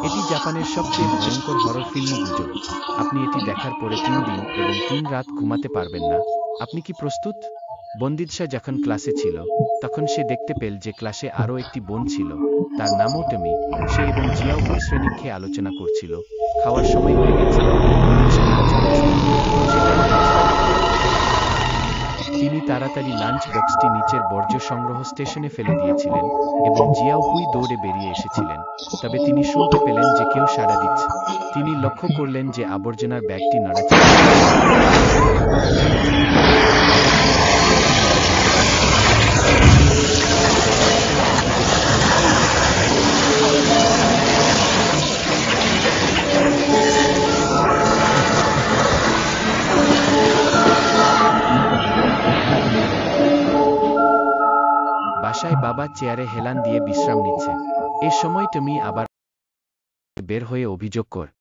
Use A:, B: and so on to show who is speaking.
A: এটি জাপানের সবচেয়ে ভয়ঙ্কর হরর ফিল্ম গুজব। আপনি এটি দেখার পরে 3 দিন এবং 3 রাত ঘুমাতে পারবেন না। আপনি কি প্রস্তুত? বন্দিদশা যখন ক্লাসে ছিল, তখন সে দেখতে পেল যে ক্লাসে আরও একটি বোন ছিল। তার নামও টমি। সে এবং জিয়াও হুই শ্রেণী খেয়ে আলোচনা করছিল। খাওয়ার সময় হয়ে গেছে। বন্দিদশা লাঞ্চ বক্স নিল। সেটা লাঞ্চ। তিনি তাড়াতাড়ি লাঞ্চ বক্সটি নিচের বর্জ্য সংগ্রহ স্টেশনে ফেলে দিয়েছিলেন এবং জিয়াও হুই দৌড়ে বেরিয়ে এসেছিলেন। তবে তিনি শুনতে পেলেন যে কেউ সাড়া দিচ্ছে। তিনি লক্ষ্য করলেন যে আবর্জনার ব্যাগটি নড়াচড়া করছে। তাকে রক্ষা করার জন্য ছুটে গেলেন। আবর্জনার ব্যাগটি খুলে দেখলেন যে ব্যাগের ভেতরে আগুন জ্বলছে। তিনি আগুনের মধ্যে পড়ে গেলেন এবং আগুন থেকে মুক্তি পেতে দৌড়ে চলে গেলেন। জিয়াও হুই তখন ক্লাসে ছিল। তিনি দেখতে পেলেন যে টমি চেয়ারে হেলান দিয়ে বিশ্রাম নিচ্ছে। বাসায় বাবা চেয়ারে হেলান দিয়ে বিশ্রাম নিচ্ছে। এ সময় টমি আবার বের হয়ে অভিযোগ করে